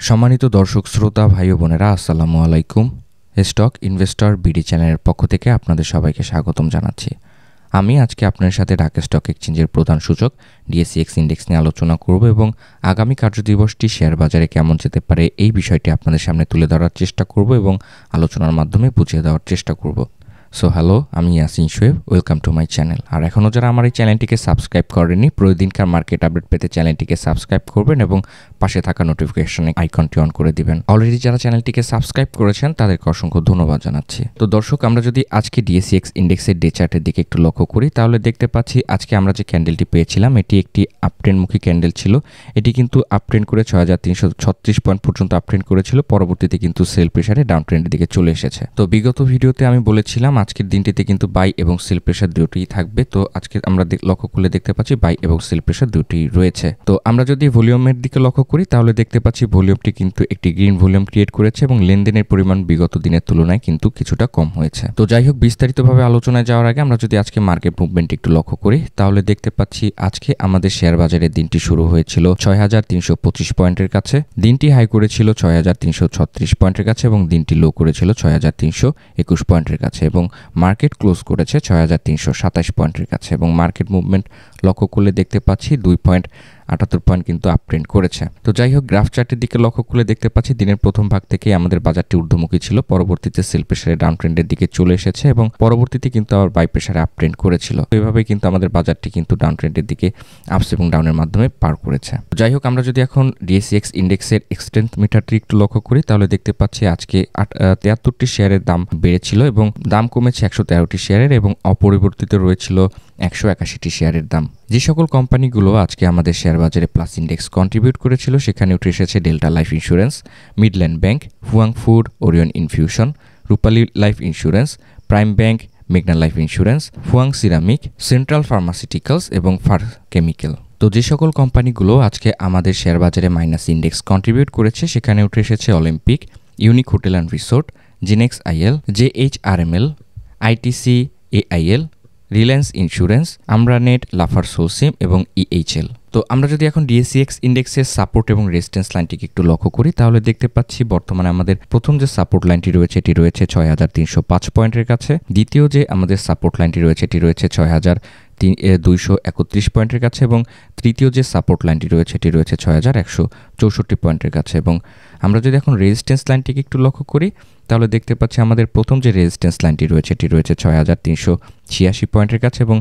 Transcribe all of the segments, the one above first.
সম্মানিত দর্শক শ্রোতা ভাই ও বোনেরা, আসসালামু আলাইকুম। স্টক ইনভেস্টর বিডি চ্যানেলের পক্ষ থেকে আপনাদের সবাইকে স্বাগতম জানাচ্ছি। আমি আজকে আপনার সাথে ঢাকা স্টক এক্সচেঞ্জের প্রধান সূচক ডিএসইএক্স ইন্ডেক্স নিয়ে আলোচনা করব এবং আগামী কার্যদিবসটি শেয়ার বাজারে কেমন যেতে পারে এই বিষয়টি আপনাদের সামনে তুলে ধরার চেষ্টা করব এবং আলোচনার মাধ্যমে বুঝিয়ে দেওয়ার চেষ্টা করব। সো হ্যালো, আমি Yasin Shoaib, welcome to my channel. আর এখনও যারা আমার এই চ্যানেলটিকে সাবস্ক্রাইব করেনি, প্রতিদিনকার মার্কেট আপডেট পেতে চ্যানেলটিকে সাবস্ক্রাইব করবেন এবং পাশে থাকা নোটিফিকেশন আইকনটি অন করে দিবেন। অলরেডি যারা চ্যানেলটিকে সাবস্ক্রাইব করেছেন তাদেরকে অসংখ্য ধন্যবাদ জানাচ্ছি। তো দর্শক, আমরা যদি আজকে ডিএসইএক্স ইন্ডেক্সের ডে চার্টের দিকে একটু লক্ষ্য করি তাহলে দেখতে পাচ্ছি আজকে আমরা যে ক্যান্ডেলটি পেয়েছিলাম এটি একটি আপট্রেন্ডমুখী ক্যান্ডেল ছিল। এটি কিন্তু আপট্রেন্ড করে ৬৩৩৬ পয়েন্ট পর্যন্ত আপট্রেন্ড করেছিল, পরবর্তীতে কিন্তু সেল প্রেসারে ডাউন ট্রেন্ডের দিকে চলে এসেছে। তো বিগত ভিডিওতে আমি বলেছিলাম আজকের দিনটিতে কিন্তু বাই এবং সেল প্রেসার দুটোই থাকবে। তো আজকে আমরা লক্ষ্য করলে দেখতে পাচ্ছি বাই এবং সেল প্রেসার দুটোই রয়েছে। তো আমরা যদি ভলিউমের দিকে লক্ষ্য করি তাহলে দেখতে পাচ্ছি ভলিউমটি কিন্তু একটি গ্রিন ভলিউম ক্রিয়েট করেছে এবং লেনদেনের পরিমাণ বিগত দিনের তুলনায় কিন্তু কিছুটা কম হয়েছে। তো যাই হোক, বিস্তারিতভাবে আলোচনায় যাওয়ার আগে আমরা যদি আজকে মার্কেট মুভমেন্ট একটু লক্ষ্য করি তাহলে দেখতে পাচ্ছি আজকে আমাদের শেয়ার বাজারের দিনটি শুরু হয়েছিল ৬৩২৫ পয়েন্টের কাছে, দিনটি হাই করেছিল ৬৩৩৬ পয়েন্টের কাছে এবং দিনটি লো করেছিল ৬৩২১ পয়েন্টের কাছে এবং মার্কেট ক্লোজ করেছে ৬৩২৭ পয়েন্টের কাছে এবং মার্কেট মুভমেন্ট লক্ষ্য করলে দেখতে পাচ্ছি 2.78 পয়েন্ট কিন্তু আপট্রেন্ড করেছে। তো যাই হোক, গ্রাফ চার্টের দিকে লক্ষ্য করলে দেখতে পাচ্ছি দিনের প্রথম ভাগ থেকে আমাদের বাজারটি ঊর্ধ্বমুখী ছিল, পরবর্তীতে সেল প্রেসারে ডাউন ট্রেন্ডের দিকে চলে এসেছে এবং পরবর্তীতে কিন্তু আবার বাই প্রেসারে আপট্রেন্ড করেছিল। তো এইভাবেই কিন্তু আমাদের বাজারটি কিন্তু ডাউন ট্রেন্ডের দিকে আপস এবং ডাউনের মাধ্যমে পার করেছে। যাই হোক, আমরা যদি এখন ডিএসইএক্স ইন্ডেক্সের এক্সটেন্ট মিটারটি একটু লক্ষ্য করি তাহলে দেখতে পাচ্ছি আজকে 73টি শেয়ারের দাম বেড়েছিল এবং দাম কমেছে 113টি শেয়ারের এবং অপরিবর্তিত রয়েছিল 181টি শেয়ারের দাম। যে সকল কোম্পানিগুলো আজকে আমাদের শেয়ার বাজারে প্লাস ইন্ডেক্স কন্ট্রিবিউট করেছিল সেখানে উঠে এসেছে Delta Life Insurance, Midland Bank, Fuwang Food, Orion Infusion, Rupali Life Insurance, Prime Bank, মেঘনা Life Insurance, Fuwang Ceramic, Central Pharmaceuticals এবং ফার কেমিক্যাল। তো যে সকল কোম্পানিগুলো আজকে আমাদের শেয়ার বাজারে মাইনাস ইন্ডেক্স কন্ট্রিবিউট করেছে সেখানে উঠে এসেছে Olympic, unique hotel and resort, Genex IL, JHRML, ITC AIL, Reliance insurance, Aamranet, Lafarge Holcim এবং ইএইচএল। তো আমরা যদি এখন ডিএসইএক্স ইন্ডেক্সের সাপোর্ট এবং রেজিস্ট্যান্স লাইনটিকে একটু লক্ষ্য করি তাহলে দেখতে পাচ্ছি বর্তমানে আমাদের প্রথম যে সাপোর্ট লাইনটি রয়েছে এটি রয়েছে ৬৩০৫ পয়েন্টের কাছে, দ্বিতীয় যে আমাদের সাপোর্ট লাইনটি রয়েছে এটি রয়েছে ৬২৩১ পয়েন্টের কাছে এবং তৃতীয় যে সাপোর্ট লাইনটি রয়েছে এটি রয়েছে ৬১৬৪ পয়েন্টের কাছে। এবং আমরা যদি এখন রেজিস্ট্যান্স লাইনটিকে একটু লক্ষ্য করি তাহলে দেখতে পাচ্ছি আমাদের প্রথম যে রেজিস্ট্যান্স লাইনটি রয়েছে এটি রয়েছে ৬৩৮৬ পয়েন্টের কাছে এবং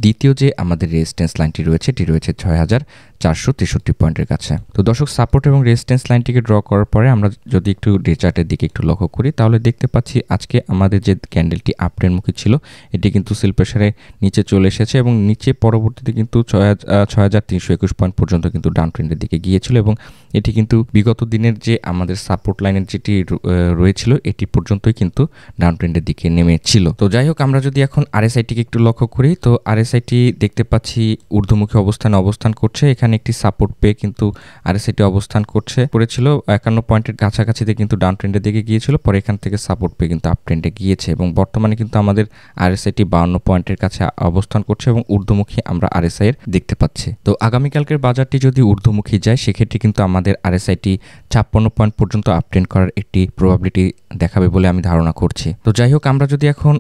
দ্বিতীয় যে আমাদের রেজিস্ট্যান্স লাইনটি রয়েছে এটি রয়েছে ৬৪৬৩ পয়েন্টের কাছে। তো দর্শক, সাপোর্ট এবং রেজিস্ট্যান্স লাইনটিকে ড্র করার পরে আমরা যদি একটু ডে চার্টের দিকে একটু লক্ষ্য করি তাহলে দেখতে পাচ্ছি আজকে আমাদের যে ক্যান্ডেলটি আপট্রেন্ডমুখী ছিল এটি কিন্তু সেল প্রেসারে নিচে চলে এসেছে এবং নিচে পরবর্তীতে কিন্তু ৬৩২১ পয়েন্ট পর্যন্ত কিন্তু ডাউন ট্রেন্ডের দিকে গিয়েছিল এবং এটি কিন্তু বিগত দিনের যে আমাদের সাপোর্ট লাইনের যেটি রয়েছিল এটি পর্যন্তই কিন্তু ডাউন ট্রেন্ডের দিকে নেমেছিল। তো যাই হোক, আমরা যদি এখন আরএসআইটিকে একটু লক্ষ্য করি তো আরএসআইটি দেখতে পাচ্ছি ঊর্ধ্বমুখী অবস্থান করছে। এখানে একটি সাপোর্ট পেয়ে কিন্তু আরএসআইটি অবস্থান করেছিল 51 পয়েন্টের কাছাকাছিতে কিন্তু ডাউন ট্রেন্ডের দিকে গিয়েছিল, পরে এখান থেকে সাপোর্ট পেয়ে কিন্তু আপ ট্রেন্ডে গিয়েছে এবং বর্তমানে কিন্তু আমাদের আরএসআইটি 52 পয়েন্টের কাছে অবস্থান করছে এবং ঊর্ধ্বমুখী আমরা আরএসআই এর দেখতে পাচ্ছি। তো আগামীকালকের বাজারটি যদি ঊর্ধ্বমুখী যায় সেক্ষেত্রে কিন্তু আমাদের আরএসআইটি 56 পয়েন্ট পর্যন্ত আপ ট্রেন্ড করার একটি প্রবাবিলিটি দেখাবে বলে আমি ধারণা করছি। তো যাই হোক, আমরা যদি এখন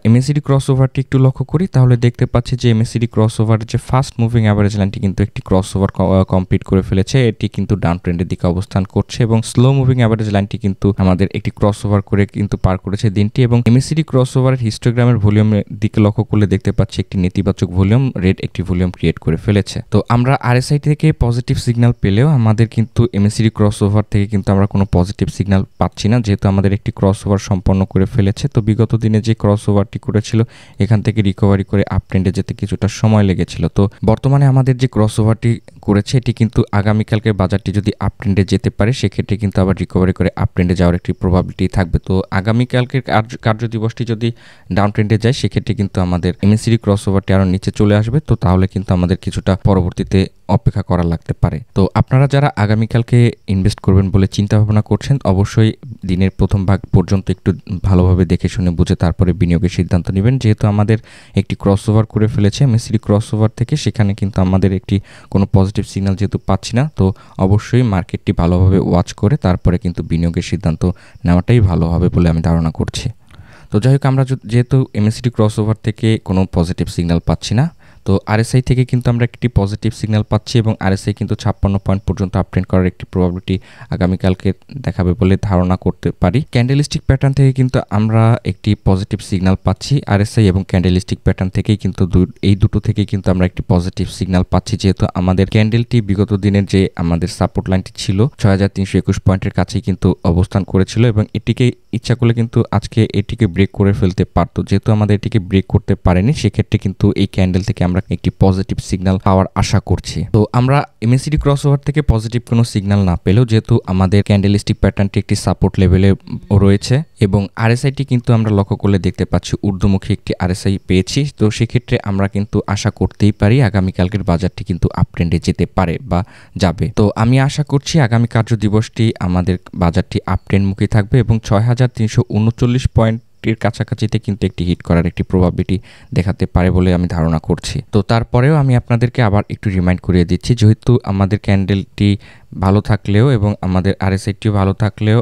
এমএসিডি ক্রসওভারটি একটু লক্ষ্য করি তাহলে দেখতে পাচ্ছি যে এমএসিডি ক্রসওভারের যে ফার্স্ট মুভিং অ্যাভারেজ লাইনটি কিন্তু একটি ক্রসওভার কমপ্লিট করে ফেলেছে, এটি কিন্তু ডাউন ট্রেন্ডের দিকে অবস্থান করছে এবং স্লো মুভিং অ্যাভারেজ লাইনটি কিন্তু আমাদের একটি ক্রসওভার করে কিন্তু পার করেছে দিনটি এবং এমএসিডি ক্রসওভারের হিস্টোগ্রামের ভলিউমের দিকে লক্ষ্য করলে দেখতে পাচ্ছি একটি নেতিবাচক ভলিউম, রেড একটি ভলিউম ক্রিয়েট করে ফেলেছে। তো আমরা আরএসআই থেকে পজিটিভ সিগন্যাল পেলেও আমাদের কিন্তু এমএসিডি ক্রসওভার থেকে কিন্তু আমরা কোনো পজিটিভ সিগন্যাল পাচ্ছি না, যেহেতু আমাদের একটি ক্রসওভার সম্পন্ন করে ফেলেছে। তো বিগত দিনে যে ক্রসওভারটি করেছিল এখান থেকে রিকভারি করে আপ ট্রেন্ডে যেতে কিছুটা সময় লেগেছিল। তো বর্তমানে আমাদের যে ক্রসওভারটি করেছে এটি কিন্তু আগামীকালকের বাজারটি যদি আপ ট্রেন্ডে যেতে পারে সেক্ষেত্রে কিন্তু আবার রিকভারি করে আপ ট্রেন্ডে যাওয়ার একটি প্রবাবিলিটি থাকবে। তো আগামীকালকের কার্যদিবসটি যদি ডাউন ট্রেন্ডে যায় সেক্ষেত্রে কিন্তু আমাদের এমএসিডি ক্রসওভারটি আরও নিচে চলে আসবে। তো তাহলে কিন্তু আমাদের কিছুটা পরবর্তীতে অপেক্ষা করা লাগতে পারে। তো আপনারা যারা আগামীকালকে ইনভেস্ট করবেন বলে চিন্তা ভাবনা করছেন, অবশ্যই দিনের প্রথম ভাগ পর্যন্ত একটু ভালোভাবে দেখে শুনে বুঝে তারপরে বিনিয়োগের সিদ্ধান্ত নেবেন। যেহেতু আমাদের একটি ক্রসওভার করে ফেলেছে এমএসসিডি ক্রসওভার থেকে, সেখানে কিন্তু আমাদের একটি কোনো পজিটিভ সিগন্যাল যেহেতু পাচ্ছি না, তো অবশ্যই মার্কেটটি ভালোভাবে ওয়াচ করে তারপরে কিন্তু বিনিয়োগের সিদ্ধান্ত নেওয়াটাই ভালো হবে বলে আমি ধারণা করছি। তো যাই হোক, আমরা যেহেতু এমএসসিডি ক্রসওভার থেকে কোনো পজিটিভ সিগন্যাল পাচ্ছি না, তো আরএসআই থেকে কিন্তু আমরা একটি পজিটিভ সিগন্যাল পাচ্ছি এবং আরএসআই কিন্তু 56 পয়েন্ট পর্যন্ত আপট্রেন্ড করার একটি প্রবাবিলিটি আগামীকালকে দেখাবে বলে ধারণা করতে পারি। ক্যান্ডেলস্টিক প্যাটার্ন থেকে কিন্তু আমরা একটি পজিটিভ সিগন্যাল পাচ্ছি আরএসআই এবং ক্যান্ডেলস্টিক প্যাটার্ন থেকেই কিন্তু এই দুটো থেকেই কিন্তু আমরা একটি পজিটিভ সিগন্যাল পাচ্ছি, যেহেতু আমাদের ক্যান্ডেলটি বিগত দিনের যে আমাদের সাপোর্ট লাইনটি ছিল 6321 পয়েন্টের কাছেই কিন্তু অবস্থান করেছিল এবং এটিকে ইচ্ছা করলে কিন্তু আজকে এটিকে ব্রেক করে ফেলতে পারতো। যেহেতু আমাদের এটিকে ব্রেক করতে পারেনি, সেক্ষেত্রে কিন্তু এই ক্যান্ডেল থেকে আমরা একটি পজিটিভ সিগন্যাল পাওয়ার আশা করছি। তো আমরা এমএসসিডি ক্রসওভার থেকে পজিটিভ কোনো সিগন্যাল না পেলেও যেহেতু আমাদের ক্যান্ডেলস্টিক প্যাটার্নটি একটি সাপোর্ট লেভেলে রয়েছে এবং আরএসআইটি কিন্তু আমরা লক্ষ্য করলে দেখতে পাচ্ছি ঊর্ধ্বমুখী একটি আরএসআই পেয়েছি, তো সেক্ষেত্রে আমরা কিন্তু আশা করতেই পারি আগামীকালকের বাজারটি কিন্তু আপট্রেন্ডে যেতে পারে বা যাবে। তো আমি আশা করছি আগামী কার্য দিবসটি আমাদের বাজারটি আপট্রেন্ডমুখী থাকবে এবং 6339 পয়েন্ট এর কাছাকাছিতে কিন্তু একটি হিট করার একটি প্রবাবিলিটি দেখাতে পারে বলে আমি ধারণা করছি। তো তারপরেও আমি আপনাদেরকে আবার একটু রিমাইন্ড করিয়ে দিচ্ছি, যেহেতু আমাদের ক্যান্ডেলটি ভালো থাকলেও এবং আমাদের আরএসআইটিও ভালো থাকলেও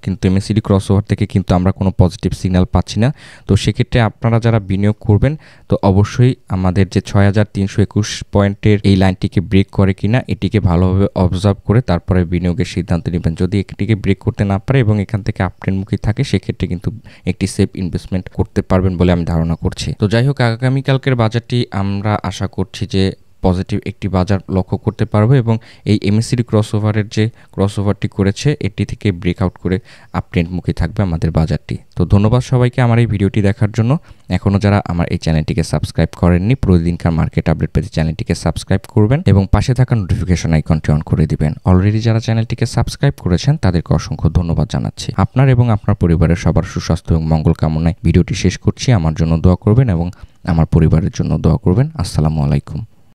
কিন্তু এমএসসিডি ক্রসওভার থেকে কিন্তু আমরা কোনো পজিটিভ সিগন্যাল পাচ্ছি না। তো সেক্ষেত্রে আপনারা যারা বিনিয়োগ করবেন তো অবশ্যই আমাদের যে 6321 পয়েন্টের এই লাইনটিকে ব্রেক করে কিনা এটিকে ভালোভাবে অবজার্ভ করে তারপরে বিনিয়োগের সিদ্ধান্ত নেবেন। যদি এটিকে ব্রেক করতে না পারে এবং এখান থেকে আপট্রেন্ডমুখী থাকে, সেক্ষেত্রে কিন্তু একটি সেফ ইনভেস্টমেন্ট করতে পারবেন বলে আমি ধারণা করছি। তো যাই হোক, আগামীকালকের বাজারটি আমরা আশা করছি যে পজিটিভ একটি বাজার লক্ষ্য করতে পারবো এবং এই এমএসসিডি ক্রসওভারের যে ক্রসওভারটি করেছে এটি থেকে ব্রেকআউট করে আপট্রেন্ডমুখী থাকবে আমাদের বাজারটি। তো ধন্যবাদ সবাইকে আমার এই ভিডিওটি দেখার জন্য। এখনও যারা আমার এই চ্যানেলটিকে সাবস্ক্রাইব করেননি, প্রতিদিনকার মার্কেট আপডেট পেতে চ্যানেলটিকে সাবস্ক্রাইব করবেন এবং পাশে থাকা নোটিফিকেশন আইকনটি অন করে দিবেন। অলরেডি যারা চ্যানেলটিকে সাবস্ক্রাইব করেছেন তাদেরকে অসংখ্য ধন্যবাদ জানাচ্ছি। আপনার এবং আপনার পরিবারের সবার সুস্বাস্থ্য এবং মঙ্গল কামনায় ভিডিওটি শেষ করছি। আমার জন্য দোয়া করবেন এবং আমার পরিবারের জন্য দোয়া করবেন। আসসালামু আলাইকুম।